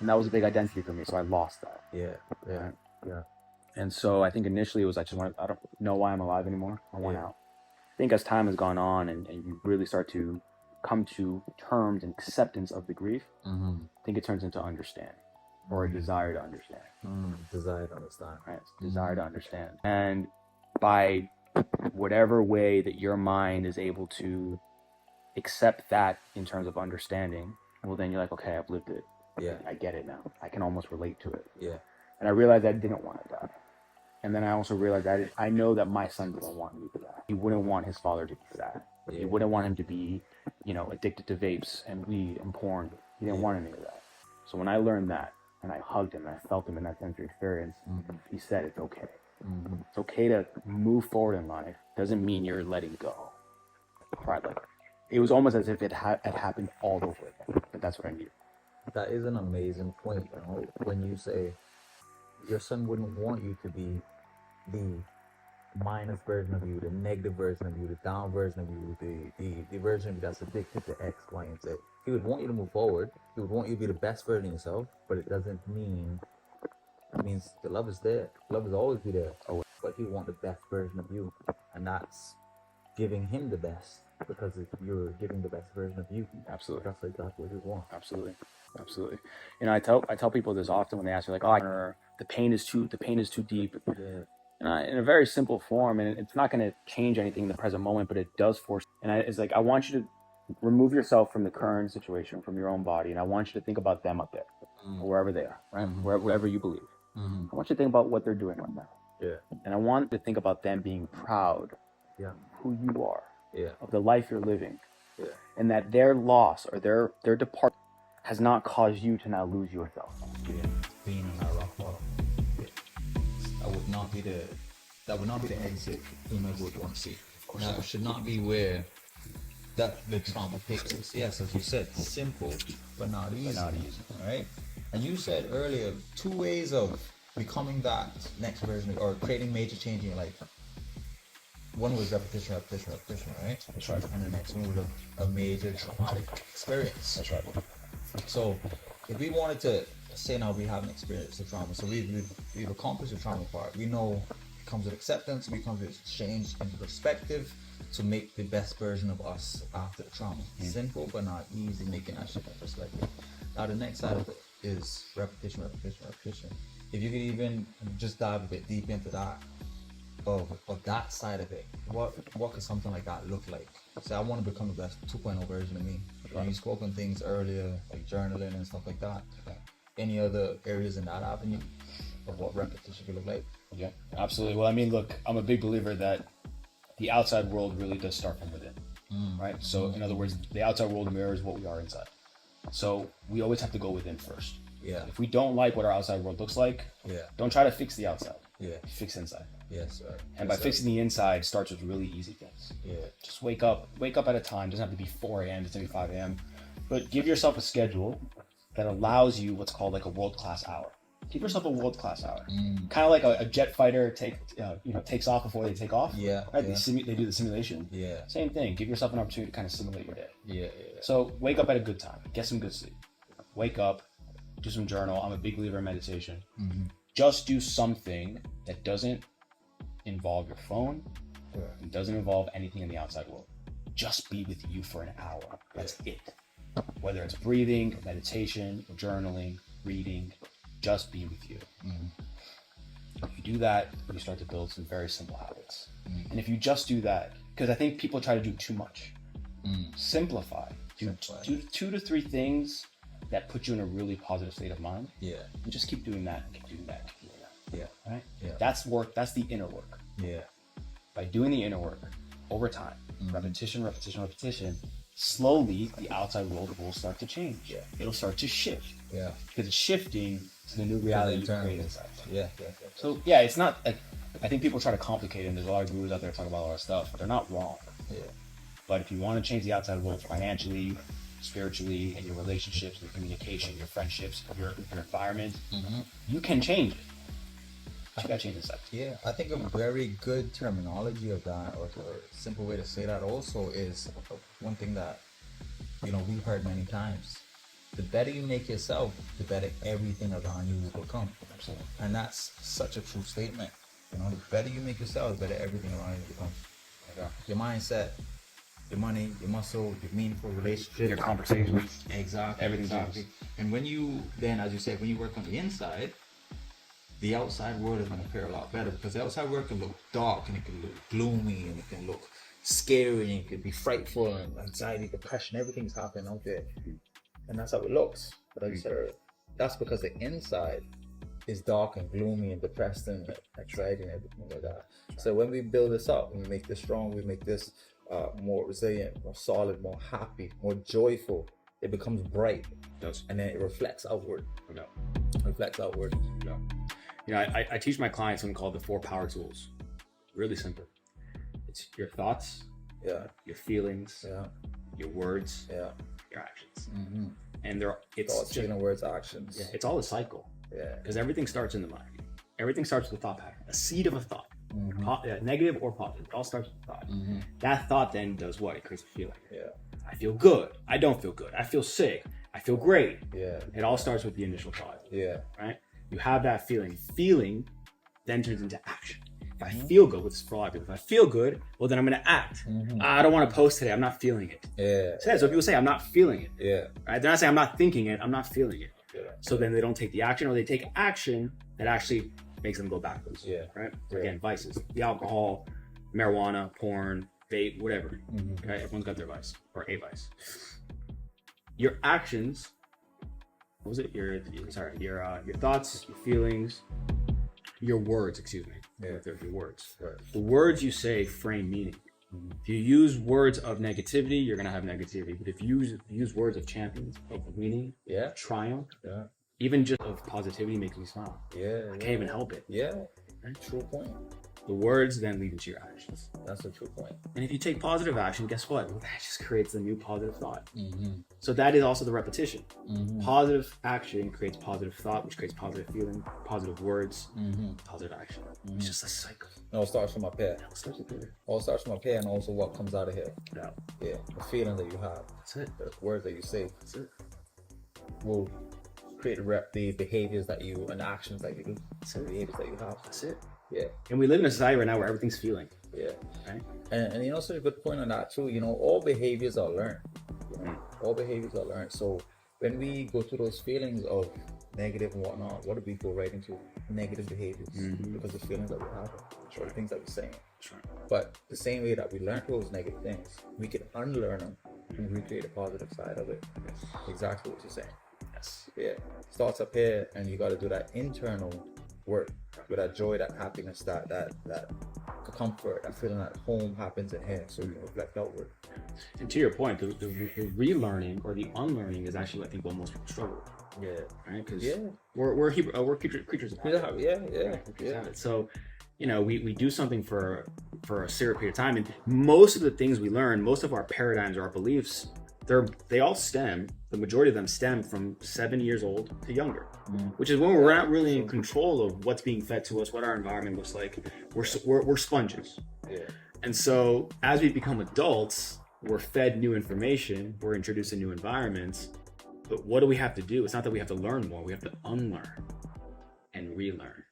And that was a big identity for me. So I lost that. Yeah. Yeah. Right? Yeah. And so I think initially it was I just wanted, I don't know why I'm alive anymore. I want Yeah. out. I think as time has gone on and you really start to come to terms and acceptance of the grief, I think it turns into understanding or a desire to understand. Desire to understand. Right? It's a desire to understand. And by whatever way that your mind is able to accept that in terms of understanding, well, then you're like, okay, I've lived it. Yeah. I get it now. I can almost relate to it. Yeah. And I realized I didn't want to die. And then I also realized that I know that my son didn't want me for that. He wouldn't want his father to be that. Yeah. He wouldn't want him to be, addicted to vapes and weed and porn. He didn't want any of that. So when I learned that, and I hugged him and I felt him in that sensory experience, he said it's okay. It's okay to move forward in life. Doesn't mean you're letting go. Right? Like, it was almost as if it had happened all over again. But that's what I needed. That is an amazing point, when you say your son wouldn't want you to be the minus version of you, the negative version of you, the down version of you, the version of you that's addicted to X, Y, and Z. He would want you to move forward. He would want you to be the best version of yourself, but it doesn't mean, it means the love is there. Love will always be there. Always. But he would want the best version of you. And that's giving him the best, because if you're giving the best version of you, Absolutely. that's exactly what you want. Absolutely. I tell people this often when they ask me, like, oh, the pain is too deep. Yeah. And in a very simple form, and it's not going to change anything in the present moment, but it does force. And it's like, I want you to remove yourself from the current situation, from your own body, and I want you to think about them up there, or wherever they are, right? Wherever you believe. I want you to think about what they're doing right now. Yeah. And I want you to think about them being proud Yeah. of who you are, Yeah. of the life you're living, Yeah. and that their loss or their departure has not caused you to now lose yourself. Yeah. Being on that rock bottom. Yeah. That would not be the exit whomever would want to see. That should not be where that the trauma takes us. Yes, as you said, simple but not easy. Right? And you said earlier 2 ways of becoming that next version or creating major change in your life. One was repetition, right? That's right. And the next one was a major traumatic experience. That's right. So if we wanted to say now we haven't experienced the trauma, so we've accomplished the trauma part. We know it comes with acceptance, it comes with change in perspective to make the best version of us after the trauma. Simple but not easy, making that shift in perspective. Now the next side of it is repetition. If you could even just dive a bit deep into that, of that side of it, what could something like that look like? Say I want to become the best 2.0 version of me. Right. You spoke on things earlier like journaling and stuff like that. Okay. Any other areas in that avenue of what repetition could look like? Yeah, absolutely. Well, I mean, look, I'm a big believer that the outside world really does start from within, right? So in other words, the outside world mirrors what we are inside. So we always have to go within first. Yeah. If we don't like what our outside world looks like, don't try to fix the outside. Yeah. Fix inside. Yes, sir. And by fixing the inside starts with really easy things. Yeah. Just wake up at a time. It doesn't have to be 4 a.m. It doesn't have to be 5 a.m. But give yourself a schedule that allows you what's called like a world-class hour. Give yourself a world-class hour. Kind of like a jet fighter takes off before they take off. Yeah. Right? Yeah. They do the simulation. Yeah. Same thing. Give yourself an opportunity to kind of simulate your day. Yeah. So wake up at a good time. Get some good sleep. Wake up. Do some journal. I'm a big believer in meditation. Just do something that doesn't involve your phone. It doesn't involve anything in the outside world. Just be with you for an hour. That's it. Whether it's breathing, or meditation, or journaling, reading, just be with you. If you do that, you start to build some very simple habits. And if you just do that, because I think people try to do too much. Simplify. Do 2 to 3 things that put you in a really positive state of mind. Yeah. And just keep doing that, keep doing that. Yeah. Right? Yeah. That's work. That's the inner work. Yeah. By doing the inner work over time, repetition, slowly the outside world will start to change. Yeah. It'll start to shift. Yeah. Because it's shifting to the new reality you create inside. Yeah. So yeah, it's not like, I think people try to complicate it, and there's a lot of gurus out there talking about a lot of stuff. They're not wrong. Yeah. But if you want to change the outside world financially, spiritually, and your relationships, your communication, your friendships, your environment, you can change it. But you gotta change inside. Yeah, I think a very good terminology of that, or a simple way to say that also, is one thing that we've heard many times. the better you make yourself, the better everything around you will become. Absolutely. And that's such a true statement. You know, the better you make yourself, the better everything around you becomes. Yeah. Your mindset, your money, your muscle, your meaningful relationship, Your conversations. exactly, Everything exactly. And when you then, as you said, when you work on the inside, the outside world is going to appear a lot better, because the outside world can look dark and it can look gloomy and it can look scary and it can be frightful and anxiety, depression, everything's happening out there. And that's how it looks. But like you said earlier, that's because the inside is dark and gloomy and depressed and anxiety and everything like that. So when we build this up, we make this strong, we make this more resilient, more solid, more happy, more joyful, it becomes bright. It does. And then it reflects outward. No. Reflects outward. No. You know, I teach my clients something called the 4 power tools. Really simple. It's your thoughts, Yeah. your feelings, Yeah. your words, Yeah. your actions. Mm-hmm. And it's Thoughts, just, feeling, words, actions. yeah, it's all a cycle, Yeah. because everything starts in the mind. Everything starts with a thought pattern, a seed of a thought, negative or positive. It all starts with a thought. That thought then does what? It creates a feeling. Yeah. I feel good. I don't feel good. I feel sick. I feel great. Yeah. It all starts with the initial thought, Yeah. right? You have that feeling. Feeling then turns into action. If I feel good, which is for a lot of people, if I feel good, well, then I'm going to act. I don't want to post today. I'm not feeling it. Yeah. So people say, I'm not feeling it. Yeah. Right? They're not saying I'm not thinking it. I'm not feeling it. Yeah. So then they don't take the action, or they take action that actually makes them go backwards. Yeah. Right? Yeah. Again, vices. The alcohol, marijuana, porn, vape, whatever. Okay? Everyone's got their vice, or a vice. Your actions, what was it? Your thoughts, your feelings, your words, excuse me. Yeah. Your words. Right. The words you say frame meaning. If you use words of negativity, you're gonna have negativity. But if you use words of champions, of meaning, Yeah. triumph, Yeah. even just of positivity makes me smile. Yeah. I can't even help it. Yeah. True point. The words then lead into your actions. That's a true point. And if you take positive action, guess what? Well, that just creates a new positive thought. Mm-hmm. So that is also the repetition. Mm-hmm. Positive action creates positive thought, which creates positive feeling, positive words, Mm-hmm. positive action. It's just a cycle. It all starts from up here. It starts with there. All starts from up here, and also what comes out of here. Yeah, Yeah. The feeling that you have, that's it. the words that you say, That's it. will create the behaviors that you and the actions that you do. The behaviors that you have. That's it. Yeah. And we live in a society right now where everything's feeling, Yeah. right? And you know, such a good point on that too. You know, all behaviors are learned. You know, all behaviors are learned. So when we go through those feelings of negative and whatnot, what do we go right into? Negative behaviors, because the feelings that we have, or the things that we're saying. That's right. But the same way that we learn those negative things, we can unlearn them and recreate a positive side of it. Exactly what you're saying. Yes. Yeah. Starts up here, and you got to do that internal work with that joy, that happiness, that comfort, that feeling at home happens in here, so you can reflect outward. And to your point, the relearning or the unlearning is actually, I think, what most people struggle with, Yeah. right? Because Yeah. we're creatures of habit. Yeah. Creatures of habit. So, you know, we do something for a serious period of time, and most of the things we learn, most of our paradigms or our beliefs, they all stem. The majority of them stem from 7 years old to younger, which is when we're not really in control of what's being fed to us, what our environment looks like. We're sponges. Yeah. And so as we become adults, we're fed new information, we're introduced to new environments, but what do we have to do? It's not that we have to learn more, we have to unlearn and relearn.